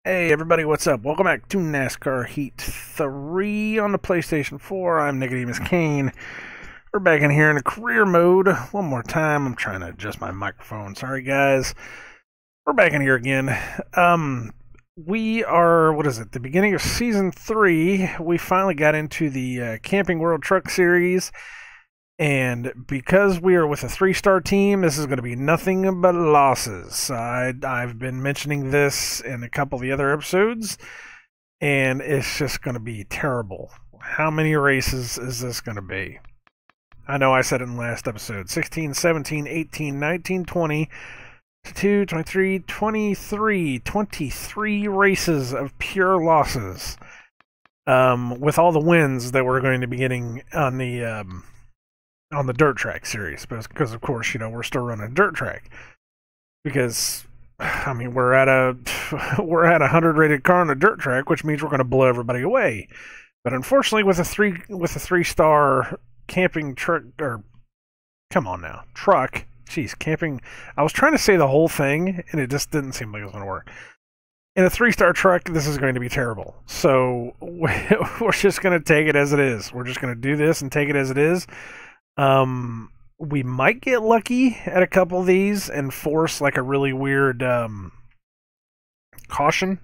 Hey everybody, what's up? Welcome back to NASCAR Heat 3 on the PlayStation 4. I'm nicodemoscain. We're back in here in a career mode. One more time. I'm trying to adjust my microphone. Sorry guys. We're back in here again. We are, the beginning of Season 3. We finally got into the Camping World Truck Series. And because we are with a 3-star team, this is going to be nothing but losses. I've been mentioning this in a couple of the other episodes, and it's just going to be terrible. How many races is this going to be? I know I said it in the last episode. 16, 17, 18, 19, 20, 22, 23, 23. 23 races of pure losses. With all the wins that we're going to be getting on the dirt track series, because of course, you know, we're still running a dirt track. Because I mean, we're at a 100 rated car on a dirt track, which means we're going to blow everybody away. But unfortunately, with a 3-star camping truck, or come on now, truck. Jeez, camping. I was trying to say the whole thing, and it just didn't seem like it was going to work. In a 3-star truck, this is going to be terrible. So we're just going to take it as it is. We're just going to do this and take it as it is. We might get lucky at a couple of these and force like a really weird caution.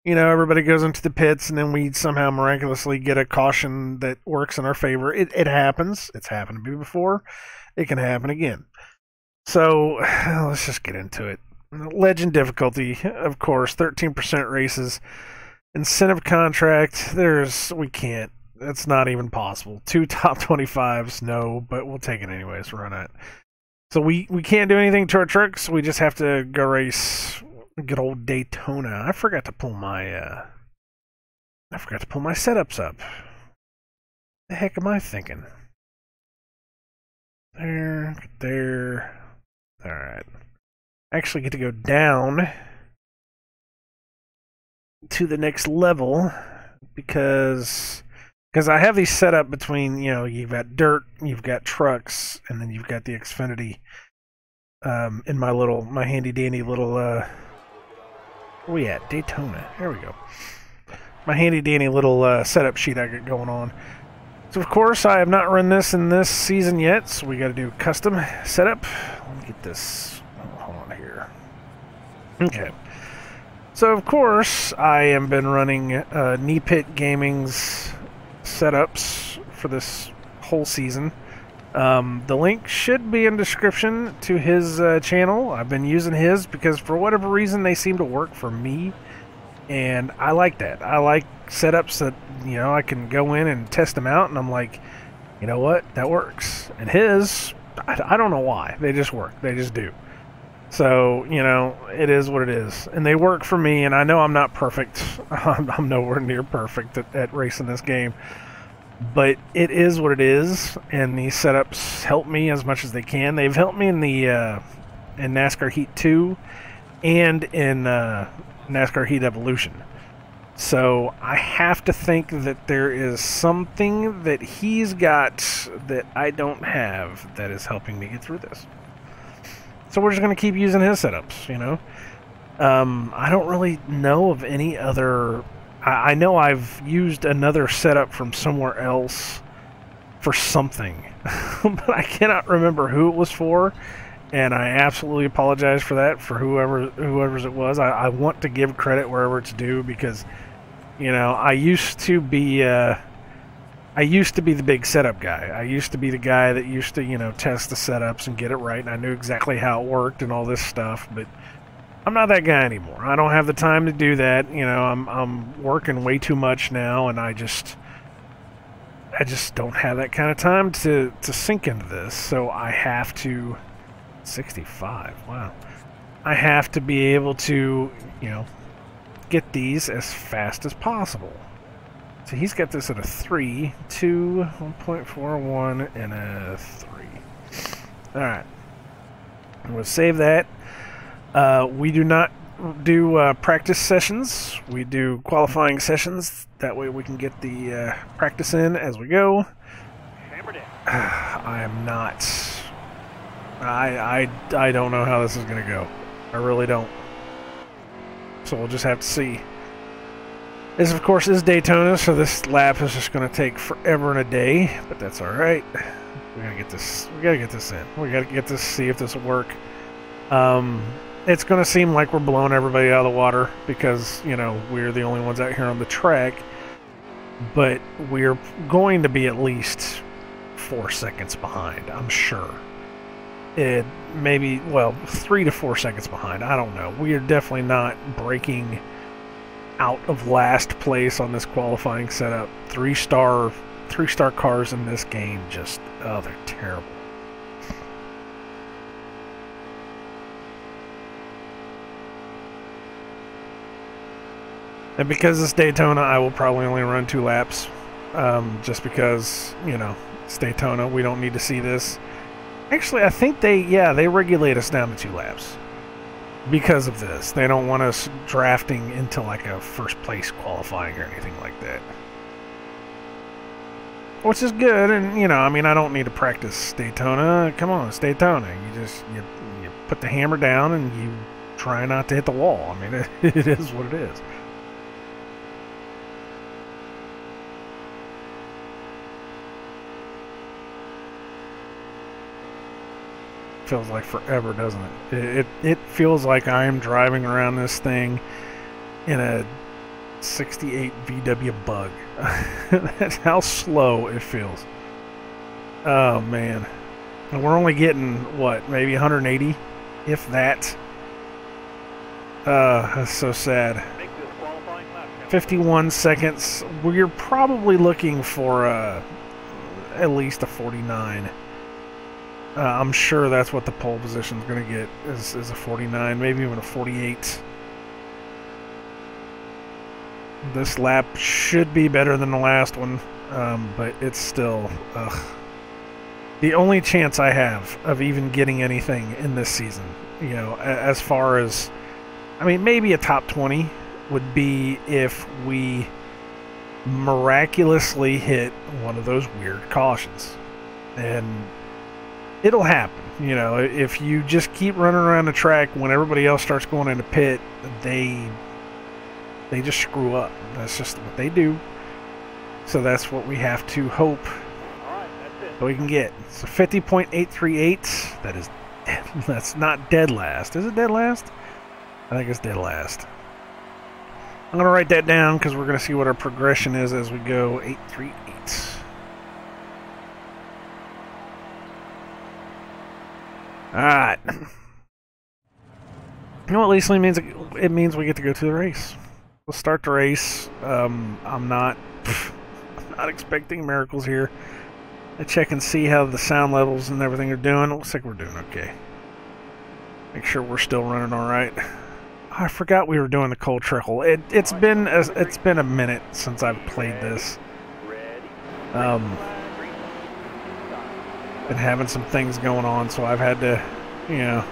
You know, everybody goes into the pits and then we somehow miraculously get a caution that works in our favor. It happens. It's happened to me before. It can happen again. So let's just get into it. Legend difficulty, of course, 13% races. Incentive contract, we can't. That's not even possible. 2 top 25s, no, but we'll take it anyways. Run it. So we can't do anything to our trucks. We just have to go race good old Daytona. I forgot to pull my setups up. The heck am I thinking? There. All right. I actually get to go down to the next level because I have these set up between, you know, you've got dirt, you've got trucks, and then you've got the Xfinity in my handy dandy little, where we at? Daytona. There we go. My handy dandy little setup sheet I got going on. So, of course, I have not run this in this season yet, so we got to do custom setup. Let me get this. Hold on here. Okay. So, of course, I have been running Pit Gaming's setups for this whole season. The link should be in the description to his channel. I've been using his because for whatever reason they seem to work for me, and I like that. I like setups that, you know, I can go in and test them out and I'm like, you know what, that works. And his, I don't know why, they just work. They just do. So, you know, it is what it is. And they work for me, and I know I'm not perfect. I'm nowhere near perfect at racing this game. But it is what it is, and these setups help me as much as they can. They've helped me in NASCAR Heat 2 and in NASCAR Heat Evolution. So I have to think that there is something that he's got that I don't have that is helping me get through this. So we're just going to keep using his setups, you know. I don't really know of any other. I know I've used another setup from somewhere else for something, but I cannot remember who it was for, and I absolutely apologize for that for whoever's it was. I want to give credit wherever it's due because, you know, I used to be the big setup guy. I used to be the guy that used to, you know, test the setups and get it right, and I knew exactly how it worked and all this stuff, but I'm not that guy anymore. I don't have the time to do that. You know, I'm working way too much now, and I just don't have that kind of time to sink into this. So I have to 65. Wow. I have to be able to, you know, get these as fast as possible. So he's got this at a 3, 2, 1.41, and a 3. Alright. I'm going to save that. We do not do practice sessions. We do qualifying sessions. That way we can get the practice in as we go. I am not. I don't know how this is going to go. I really don't. So we'll just have to see. This, of course, is Daytona, so this lap is just going to take forever and a day, but that's all right. We gotta get this. We gotta get this in. We gotta get this. See if this will work. It's going to seem like we're blowing everybody out of the water because, you know, we're the only ones out here on the track. But we're going to be at least 4 seconds behind, I'm sure. It maybe, well, 3 to 4 seconds behind. I don't know. We are definitely not breaking out of last place on this qualifying setup. Three-star cars in this game just, oh, they're terrible. And because it's Daytona, I will probably only run 2 laps. Just because, you know, it's Daytona. We don't need to see this. Actually, I think they regulate us down to 2 laps. Because of this. They don't want us drafting into like a first place qualifying or anything like that. Which is good, and, you know, I mean, I don't need to practice Daytona. Come on, it's Daytona. You put the hammer down and you try not to hit the wall. I mean, it is what it is. Feels like forever, doesn't it? It feels like I am driving around this thing in a 68 VW Bug. That's how slow it feels. Oh man, and we're only getting what, maybe 180, if that. That's so sad. 51 seconds. We're probably looking for at least a 49. I'm sure that's what the pole position is going to get, is a 49, maybe even a 48. This lap should be better than the last one, but it's still the only chance I have of even getting anything in this season. You know, as far as, I mean, maybe a top 20 would be if we miraculously hit one of those weird cautions. And it'll happen, you know, if you just keep running around the track when everybody else starts going into pit, they just screw up. That's just what they do. So that's what we have to hope that we can get. So 50.838. That's not dead last. Is it dead last? I think it's dead last. I'm gonna write that down because we're gonna see what our progression is as we go. 838. Alright. You know what, at least it means we get to go to the race. We'll start the race. I'm not expecting miracles here. I check and see how the sound levels and everything are doing. It looks like we're doing okay. Make sure we're still running alright. I forgot we were doing the cold trickle. It's been a minute since I've played this. Been having some things going on, so I've had to, you know,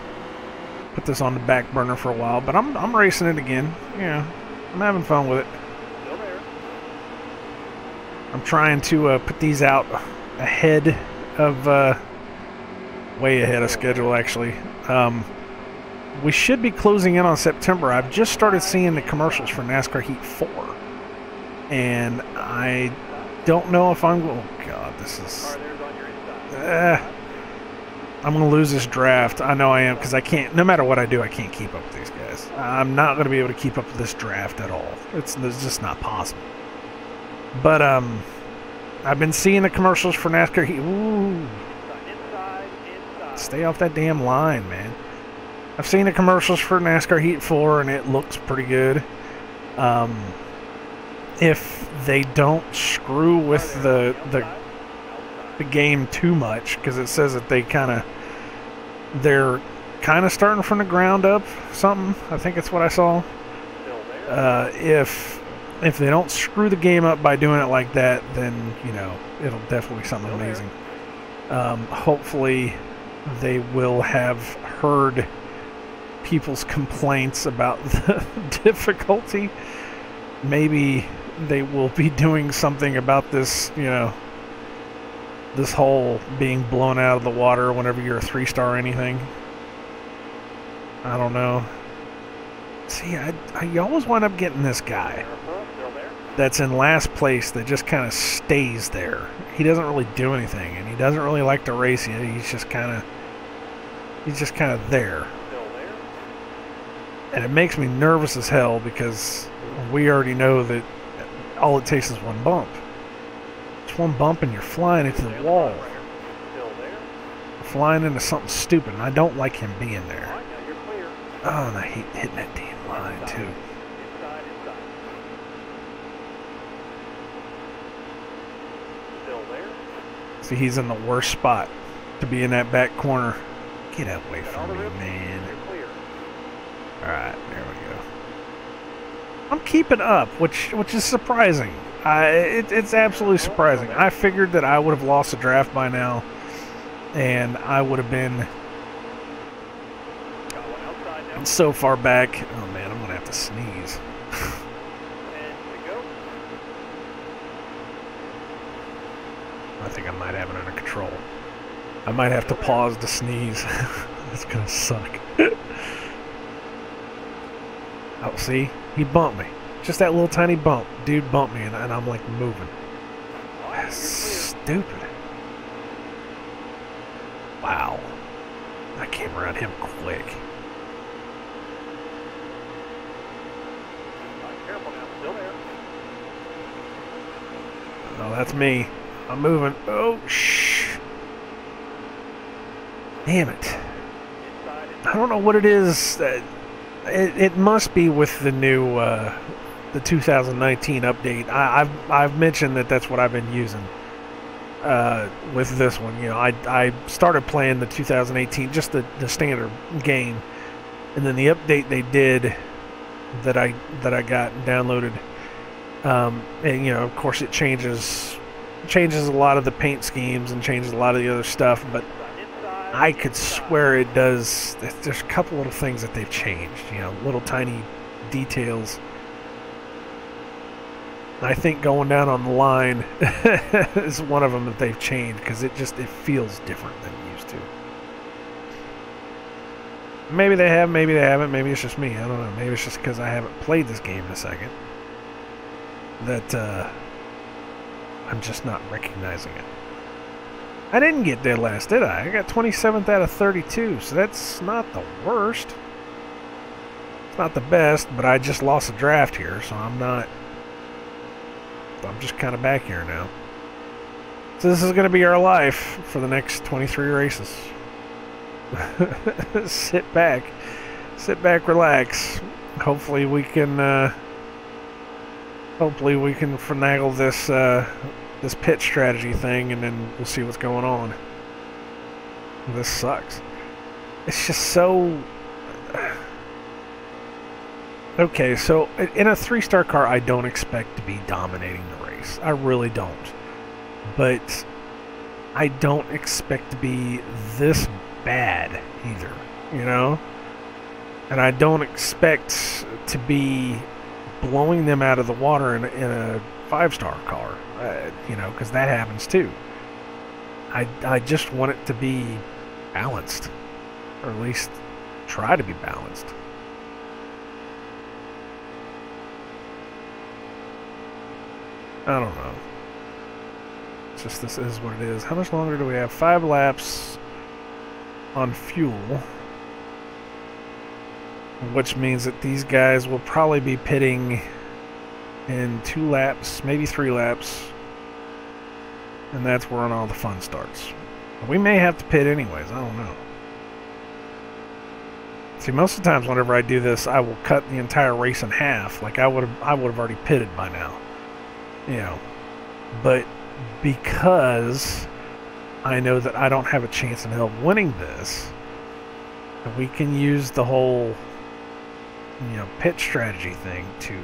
put this on the back burner for a while. But I'm racing it again. Yeah, I'm having fun with it. I'm trying to put these out ahead of, way ahead of schedule, actually. We should be closing in on September. I've just started seeing the commercials for NASCAR Heat 4, and I don't know if I'm. Oh God, this is. I'm going to lose this draft. I know I am, because I can't, no matter what I do, I can't keep up with these guys. I'm not going to be able to keep up with this draft at all. It's just not possible. But I've been seeing the commercials for NASCAR Heat. Ooh. Stay off that damn line, man. I've seen the commercials for NASCAR Heat 4, and it looks pretty good. If they don't screw with the game too much, because it says that they're kind of starting from the ground up, something. I think it's what I saw. If they don't screw the game up by doing it like that, then, you know, it'll definitely be something amazing. Hopefully they will have heard people's complaints about the difficulty. Maybe they will be doing something about this, you know, this whole being blown out of the water whenever you're a 3-star or anything. I don't know. See, I always wind up getting this guy that's in last place that just kind of stays there. He doesn't really do anything, and he doesn't really like to race you. He's just kind of there. And it makes me nervous as hell because we already know that all it takes is one bump. Just one bump and you're flying into the wall. Flying into something stupid, and I don't like him being there. Oh, and I hate hitting that damn line, too. See, he's in the worst spot to be in that back corner. Get away from me, man. Alright, there we go. I'm keeping up, which is surprising. It's absolutely surprising. I figured that I would have lost the draft by now, and I would have been so far back. Oh man, I'm gonna have to sneeze. I think I might have it under control. I might have to pause to sneeze. That's gonna suck. Oh, see? He bumped me. Just that little tiny bump. Dude bumped me, and I'm like moving. That's stupid. Wow. I came around him quick. Oh, that's me. I'm moving. Oh, shh. Damn it. I don't know what it is. It must be with the new, the 2019 update. I've mentioned that that's what I've been using with this one. You know, I started playing the 2018, just the standard game, and then the update they did that I got downloaded. And you know, of course, it changes a lot of the paint schemes and changes a lot of the other stuff, but I could swear it does. There's a couple little things that they've changed, you know, little tiny details. I think going down on the line is one of them that they've changed because it feels different than it used to. Maybe they have, maybe they haven't, maybe it's just me. I don't know. Maybe it's just because I haven't played this game in a second that I'm just not recognizing it. I didn't get dead last, did I? I got 27th out of 32, so that's not the worst. It's not the best, but I just lost a draft here, so I'm just kind of back here now. So this is going to be our life for the next 23 races. Sit back, relax. Hopefully we can finagle this pit strategy thing, and then we'll see what's going on. This sucks. It's just so... Okay, so in a 3-star car, I don't expect to be dominating the race. I really don't. But I don't expect to be this bad either, you know? And I don't expect to be blowing them out of the water in a 5-star car, you know, because that happens too. I just want it to be balanced, or at least try to be balanced. I don't know. It's just, this is what it is. How much longer do we have? 5 laps on fuel, which means that these guys will probably be pitting in 2 laps, maybe 3 laps, and that's where all the fun starts. We may have to pit anyways, I don't know. See, most of the times whenever I do this, I will cut the entire race in half. Like I would have already pitted by now, you know. But because I know that I don't have a chance in hell of winning this, we can use the whole, you know, pit strategy thing to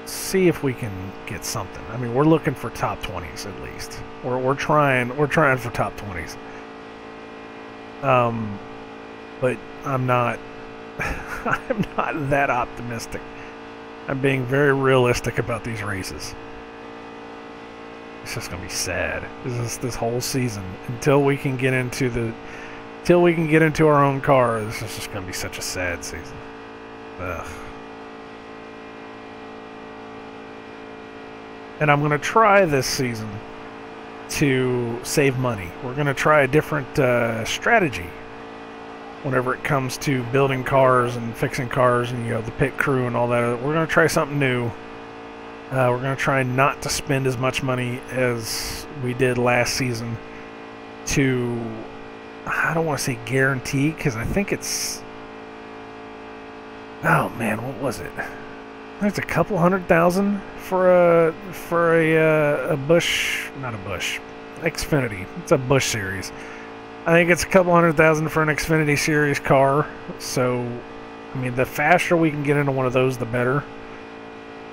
see if we can get something. I mean, we're looking for top 20s at least. We're trying for top 20s. But I'm not I'm not that optimistic. I'm being very realistic about these races. It's just gonna be sad. This whole season until we can get into our own car. This is just gonna be such a sad season. Ugh. And I'm going to try this season to save money. We're going to try a different strategy whenever it comes to building cars and fixing cars and, you know, the pit crew and all that. We're going to try something new. We're going to try not to spend as much money as we did last season to, I don't want to say guarantee, because I think it's, oh man, what was it? It's a couple $100,000 for a Busch, not a Busch, Xfinity. It's a Busch series. I think it's a couple $100,000 for an Xfinity series car. So, I mean, the faster we can get into one of those, the better.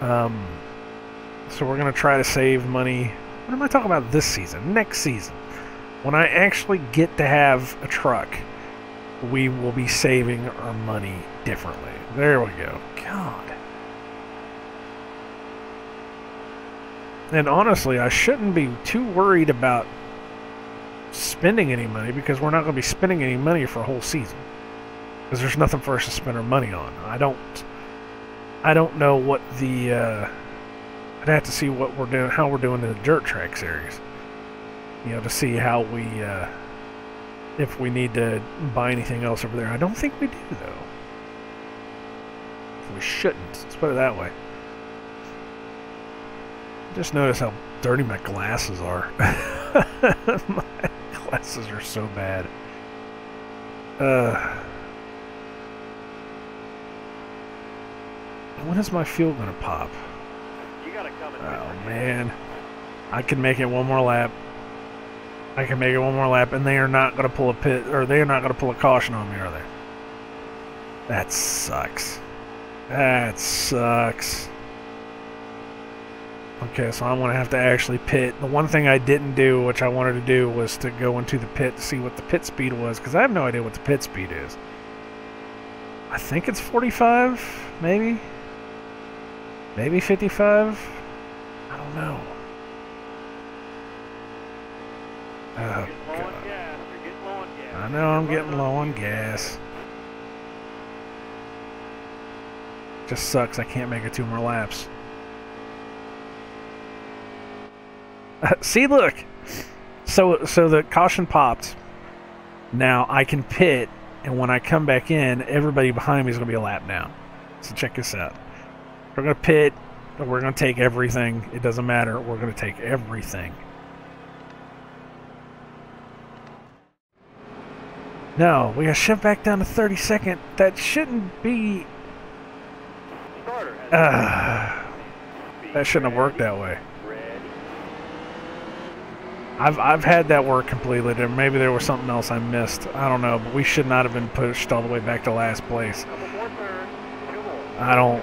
So we're going to try to save money. What am I talking about this season? Next season. When I actually get to have a truck, we will be saving our money differently. There we go. God. And honestly, I shouldn't be too worried about spending any money, because we're not going to be spending any money for a whole season. Because there's nothing for us to spend our money on. I don't know what the... I'd have to see what we're doing, how we're doing in the dirt track series. You know, to see how we... if we need to buy anything else over there. I don't think we do, though. We shouldn't. Let's put it that way. Just notice how dirty my glasses are. My glasses are so bad. When is my fuel gonna pop? Oh man, I can make it one more lap. I can make it one more lap, and they are not gonna pull a pit, or they are not gonna pull a caution on me, are they? That sucks. That sucks. Okay, so I'm going to have to actually pit. The one thing I didn't do, which I wanted to do, was to go into the pit to see what the pit speed was, because I have no idea what the pit speed is. I think it's 45, maybe? Maybe 55? I don't know. Oh, God. I know I'm getting low on gas. Just sucks I can't make it 2 more laps. See, look. So the caution popped. Now I can pit, and when I come back in, everybody behind me is going to be a lap down. So check this out. We're going to pit, but we're going to take everything. It doesn't matter. We're going to take everything. No, we got shift back down to 32nd. That shouldn't be... that shouldn't have worked that way. I've had that work completely. Maybe there was something else I missed. I don't know, but we should not have been pushed all the way back to last place. I don't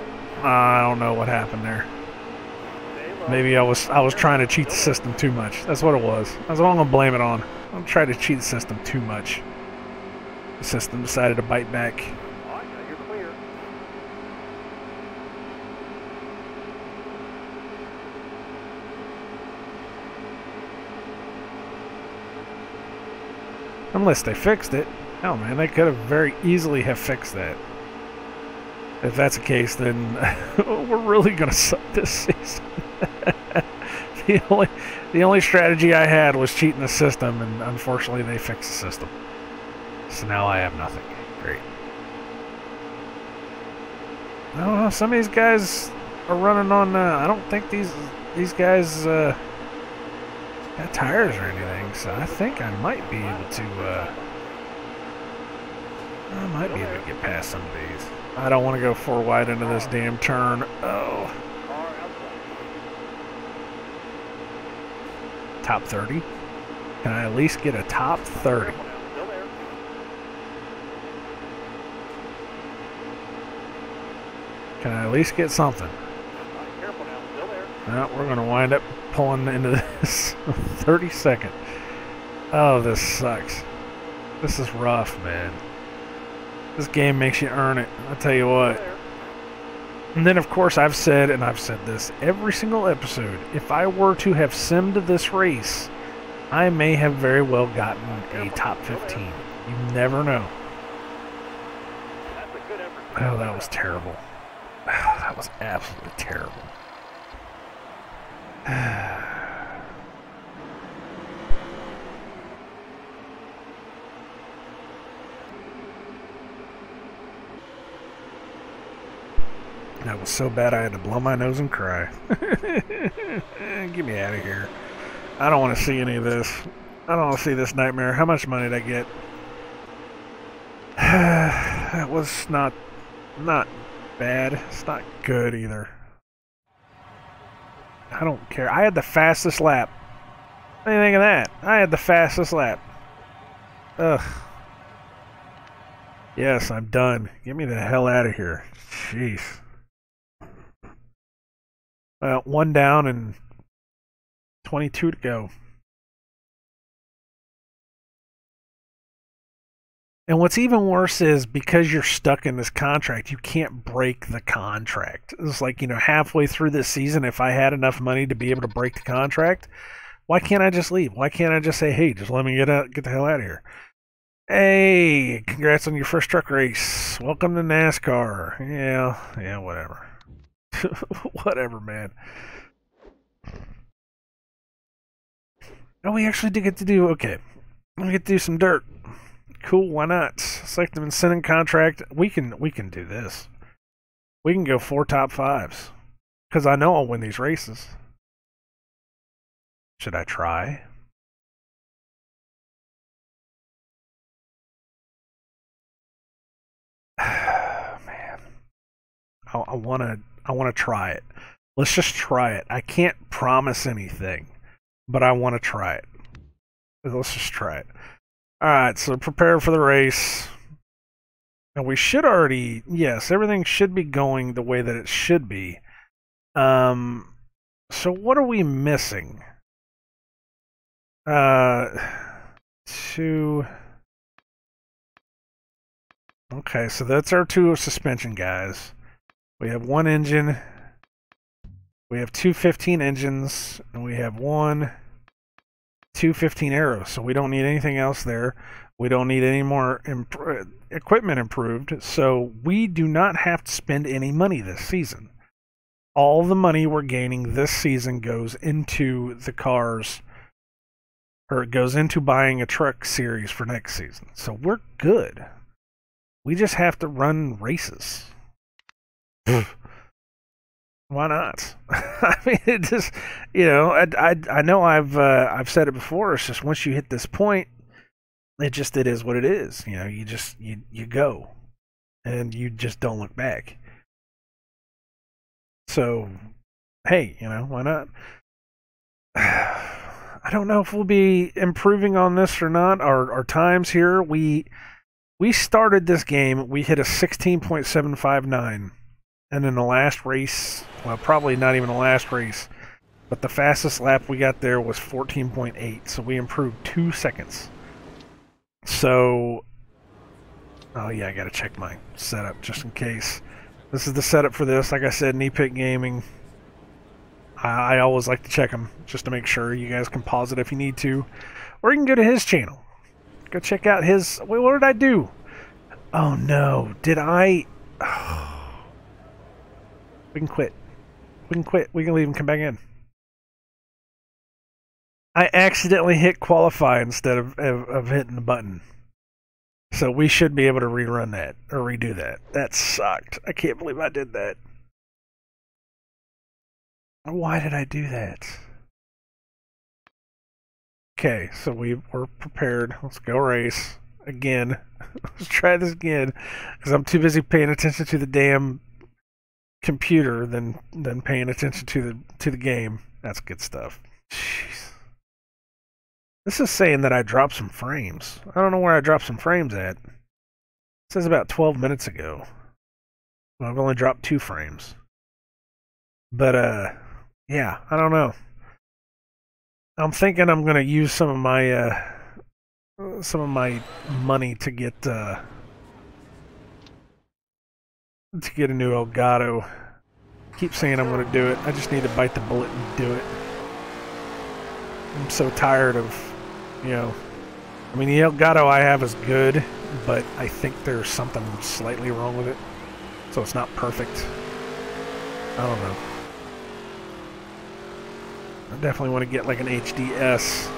know what happened there. Maybe I was trying to cheat the system too much. That's what it was. That's what I'm gonna blame it on. I'm trying to cheat the system too much. The system decided to bite back. Unless they fixed it. Hell, man, they could have very easily have fixed that. If that's the case, then we're really going to suck this season. The only strategy I had was cheating the system, and unfortunately they fixed the system. So now I have nothing. Great. I don't know, some of these guys are running on... I don't think these guys... got tires or anything, so I think I might be able to get past some of these. I don't want to go 4 wide into this damn turn. Oh. Top 30? Can I at least get a top 30? Can I at least get something? No, we're going to wind up pulling into this 32nd. Oh, this sucks. This is rough, man. This game makes you earn it. I'll tell you what. And then, of course, I've said, and I've said this every single episode, if I were to have simmed this race, I may have very well gotten a top 15. You never know. Oh, that was terrible. That was absolutely terrible. That was so bad I had to blow my nose and cry. Get me out of here. I don't want to see any of this. I don't want to see this nightmare. How much money did I get? That was not bad. It's not good either. I don't care. I had the fastest lap. What do you think of that? I had the fastest lap. Ugh. Yes, I'm done. Get me the hell out of here. Jeez. Well, 1 down and 22 to go. And what's even worse is because you're stuck in this contract, you can't break the contract. It's like, halfway through this season, if I had enough money to be able to break the contract, why can't I just leave? Why can't I just say, hey, just let me get the hell out of here? Hey, congrats on your first truck race. Welcome to NASCAR. Yeah, whatever. Whatever, man. Oh, we actually did get to do, okay. We get to do some dirt. Cool, why not? Select an incentive contract. We can do this. We can go 4 top 5s. Because I know I'll win these races. Should I try? Man. I wanna try it. Let's just try it. I can't promise anything, but I want to try it. Let's just try it. Alright, so prepare for the race. And we should already, yes, everything should be going the way that it should be. So what are we missing? 2. Okay, so that's our 2 suspension guys. We have 1 engine. We have 2 15 engines, and we have 2 15 arrows, so we don't need anything else there. We don't need any more equipment improved, so we do not have to spend any money this season. All the money we're gaining this season goes into the cars, or it goes into buying a truck series for next season. So we're good. We just have to run races. Why not? I mean, it just, I know I've said it before. It's just once you hit this point, it is what it is. You go, and you just don't look back. So, hey, why not? I don't know if we'll be improving on this or not. Our times here, we started this game, we hit a 16.759. And in the last race, well, probably not even the last race, but the fastest lap we got there was 14.8. So we improved 2 seconds. So, oh yeah, I got to check my setup just in case. This is the setup for this. Like I said, Knee-Pit Gaming. I always like to check them just to make sure. You guys can pause it if you need to. Or you can go to his channel. Go check out his... Wait, what did I do? Oh no, did I... Oh. We can quit. We can quit. We can leave and come back in. I accidentally hit qualify instead of hitting the button. So we should be able to rerun that, or redo that. That sucked. I can't believe I did that. Why did I do that? Okay, so we're prepared. Let's go race again. Let's try this again, because I'm too busy paying attention to the damn computer than paying attention to the game. That's good stuff. Jeez. This is saying that I dropped some frames. I don't know where I dropped some frames at. It says about 12 minutes ago. Well, I've only dropped 2 frames. But yeah, I don't know. I'm thinking I'm gonna use some of my money to get a new Elgato. Keep saying I'm gonna do it. I just need to bite the bullet and do it. I'm so tired of, I mean, the Elgato I have is good, but I think there's something slightly wrong with it. so it's not perfect. I don't know. I definitely want to get like an HDS.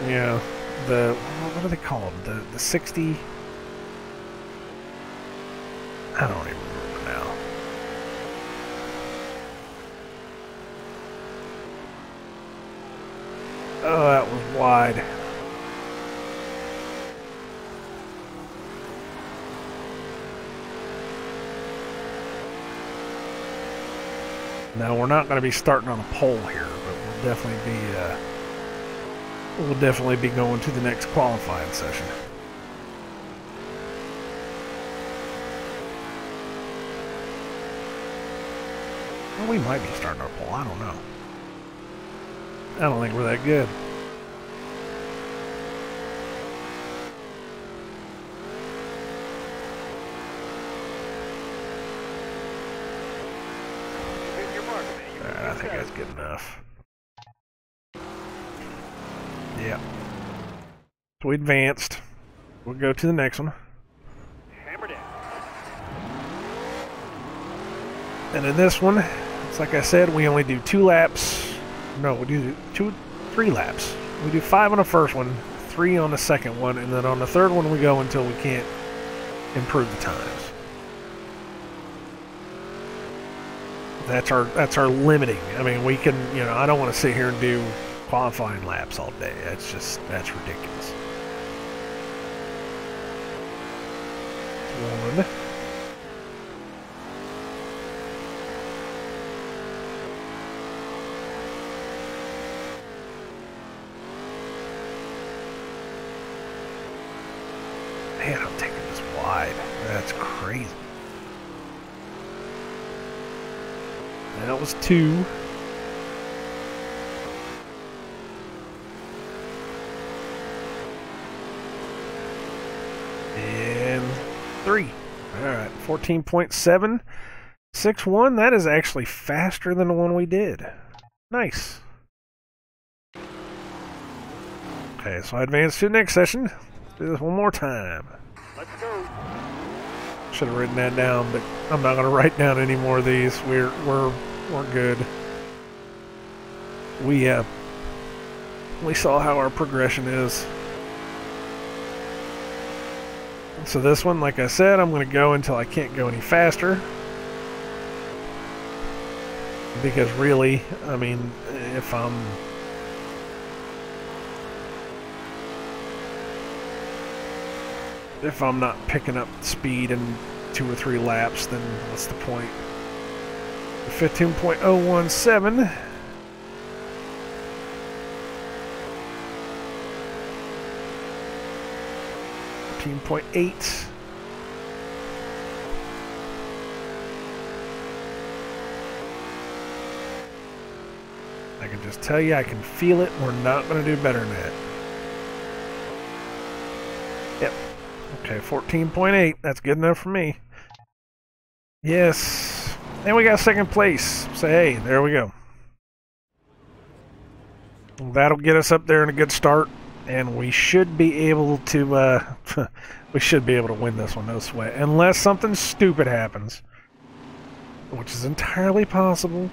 Yeah, the what are they called? The 60. I don't even remember now. Oh, that was wide. Now we're not going to be starting on a pole here, but we'll definitely be going to the next qualifying session. Well, we might be starting on a pole. I don't know. I don't think we're that good. I think that's good enough. Yeah. So we advanced. We'll go to the next one. And in this one, it's like I said, we only do 2 laps. No, we do 3 laps. We do 5 on the first one, 3 on the second one, and then on the third one we go until we can't improve the times. That's our limiting. I mean, we can, you know, I don't want to sit here and do qualifying laps all day. That's ridiculous. 1. Man, I'm taking this wide. That's crazy. That was 2. And 3. Alright, 14.761. That is actually faster than the one we did. Nice. Okay, so I advanced to the next session. Let's do this one more time. Let's go. Should have written that down, but I'm not going to write down any more of these. We're good. We saw how our progression is. So this one, like I said, I'm going to go until I can't go any faster. Because really, I mean, if I'm not picking up speed in 2 or 3 laps, then what's the point? 15.017. 14.8. I can just tell you, I can feel it. We're not going to do better than that. Yep. Okay, 14.8. That's good enough for me. Yes. And we got second place. So, hey, there we go. That'll get us up there in a good start. And we should be able to, we should be able to win this one, no sweat. Unless something stupid happens. Which is entirely possible.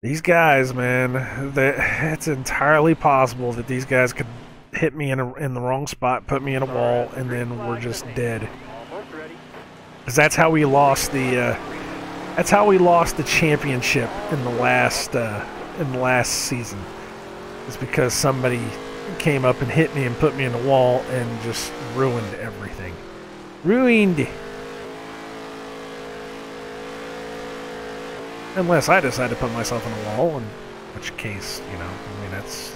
These guys, man, it's entirely possible that these guys could hit me in the wrong spot, put me in a wall, and then we're just dead. Because that's how we lost the championship in the last season. It's because somebody came up and hit me and put me in the wall and just ruined everything. Ruined. Unless I decide to put myself in a wall, in which case, you know, I mean, that's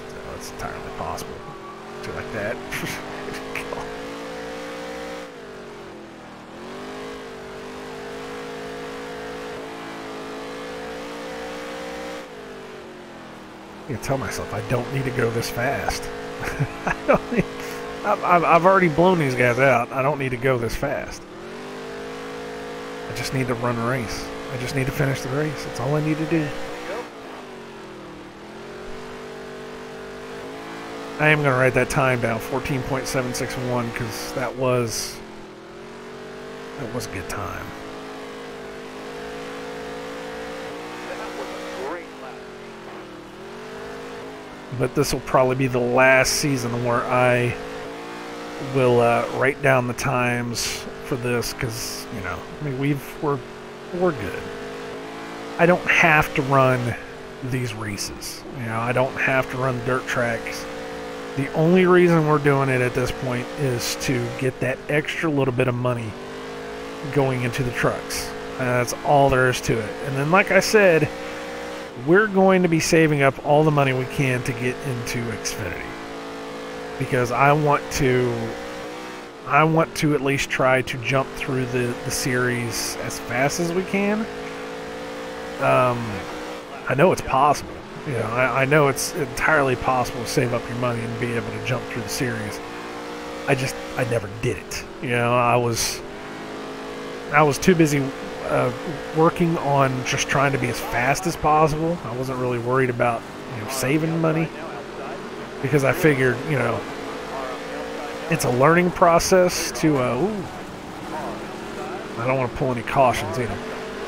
entirely possible. Do like that. I tell myself I don't need to go this fast. I've already blown these guys out. I don't need to go this fast. I just need to run a race. I just need to finish the race. That's all I need to do. I am going to write that time down, 14.761, because that It was a good time. But this will probably be the last season where I will write down the times for this, because I mean we're good. I don't have to run these races. I don't have to run dirt tracks. The only reason we're doing it at this point is to get that extra little bit of money going into the trucks. That's all there is to it. And then, like I said, we're going to be saving up all the money we can to get into Xfinity, because I want to at least try to jump through the series as fast as we can. I know it's possible. I know it's entirely possible to save up your money and be able to jump through the series. I never did it. I was too busy working on just trying to be as fast as possible. I wasn't really worried about saving money, because I figured it's a learning process to I don't want to pull any cautions either.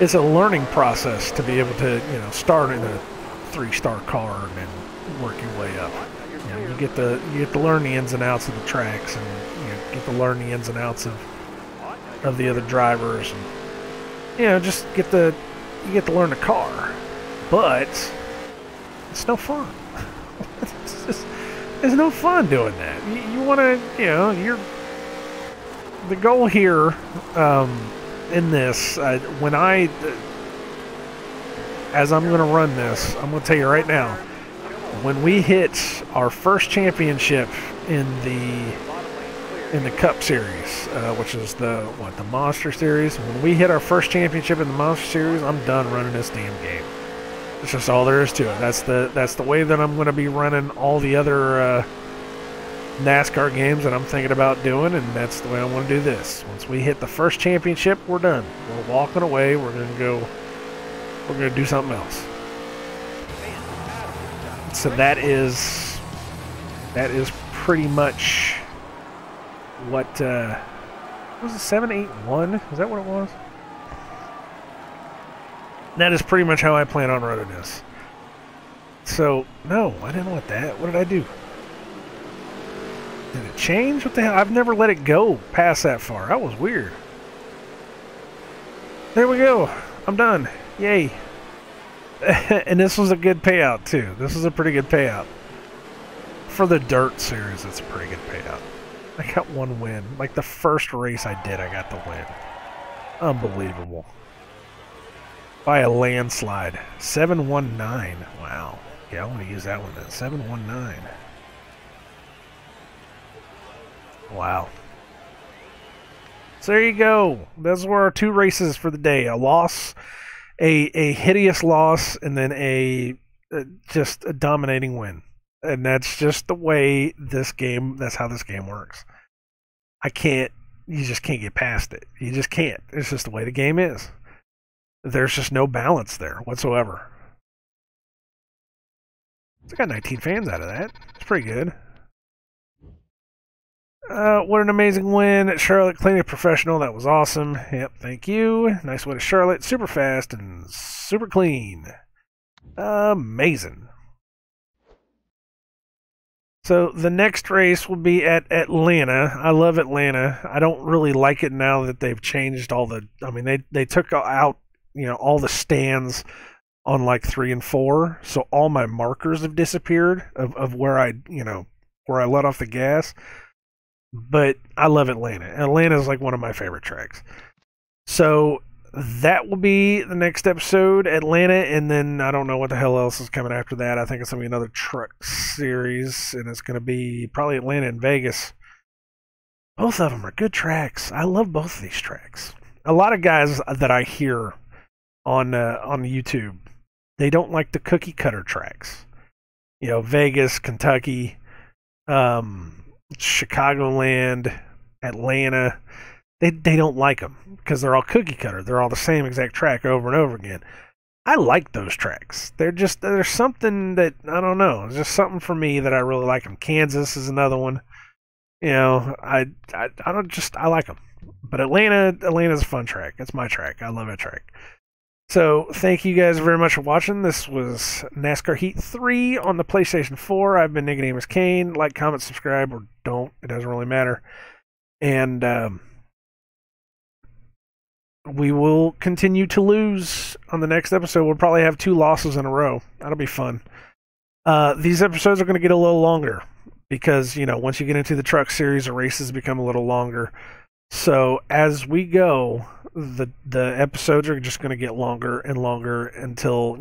It's a learning process to be able to start in a 3-star car and then work your way up. You get to learn the ins and outs of the tracks, and you get to learn the ins and outs of the other drivers, and just you get to learn the car. But it's no fun. It's no fun doing that. You want to, the goal here in this, as I'm going to run this, I'm going to tell you right now, when we hit our first championship in the Cup Series, which is the Monster Series, when we hit our first championship in the Monster Series, I'm done running this damn game. It's just all there is to it. That's the way that I'm going to be running all the other NASCAR games that I'm thinking about doing, and that's the way I want to do this. Once we hit the first championship, we're done. We're walking away. We're going to do something else. So that is pretty much what was it, 781? Is that what it was? That is pretty much how I plan on running this. So, no, I didn't want that. What did I do? Did it change? What the hell? I've never let it go past that far. That was weird. There we go. I'm done. Yay. And this was a good payout, too. This was a pretty good payout. For the Dirt Series, it's a pretty good payout. I got one win. Like the first race I did, I got the win. Unbelievable. By a landslide. 719. Wow. Yeah, I want to use that one then. 719. Wow. So there you go. Those were our 2 races for the day. A loss, a hideous loss, and then just a dominating win. And that's just the way that's how this game works. You just can't get past it. You just can't. It's just the way the game is. There's just no balance there whatsoever. I got 19 fans out of that. It's pretty good. What an amazing win at Charlotte. Clean and professional. That was awesome. Yep, thank you. Nice win at Charlotte. Super fast and super clean. Amazing. So the next race will be at Atlanta. I love Atlanta. I don't really like it now that they've changed all the... I mean, they took out, all the stands on like 3 and 4. So all my markers have disappeared of where I let off the gas. But I love Atlanta. Atlanta is like one of my favorite tracks. So that will be the next episode, Atlanta, and then I don't know what the hell else is coming after that. I think it's going to be another truck series, and it's going to be probably Atlanta and Vegas. Both of them are good tracks. I love both of these tracks. A lot of guys that I hear on YouTube, they don't like the cookie cutter tracks. Vegas, Kentucky, Chicagoland, Atlanta. They don't like them because they're all cookie cutter. They're all the same exact track over and over again. I like those tracks. There's something that, I don't know. It's just something for me that I really like them. Kansas is another one. I like them. But Atlanta's a fun track. It's my track. I love that track. So thank you guys very much for watching. This was NASCAR Heat 3 on the PlayStation 4. I've been nicodemoscain. Like, comment, subscribe, or don't. It doesn't really matter. And we will continue to lose on the next episode. We'll probably have 2 losses in a row. That'll be fun. These episodes are going to get a little longer because, once you get into the truck series, the races become a little longer. So as we go, the episodes are just going to get longer and longer until,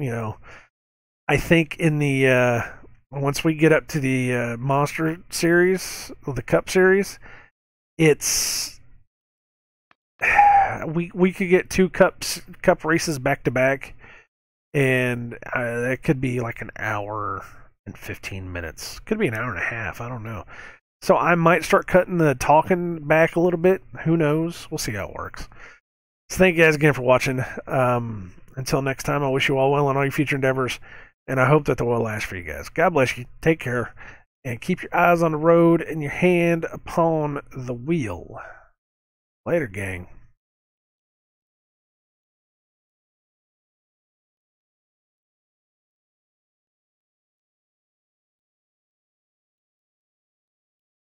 I think in the once we get up to the Monster series, or the Cup series, it's we could get 2 cup races back to back, and that could be like an hour and 15 minutes. Could be an hour and a half. I don't know. So I might start cutting the talking back a little bit. Who knows? We'll see how it works. So thank you guys again for watching. Until next time, I wish you all well in all your future endeavors, and I hope that the world lasts for you guys. God bless you. Take care, and keep your eyes on the road and your hand upon the wheel. Later, gang.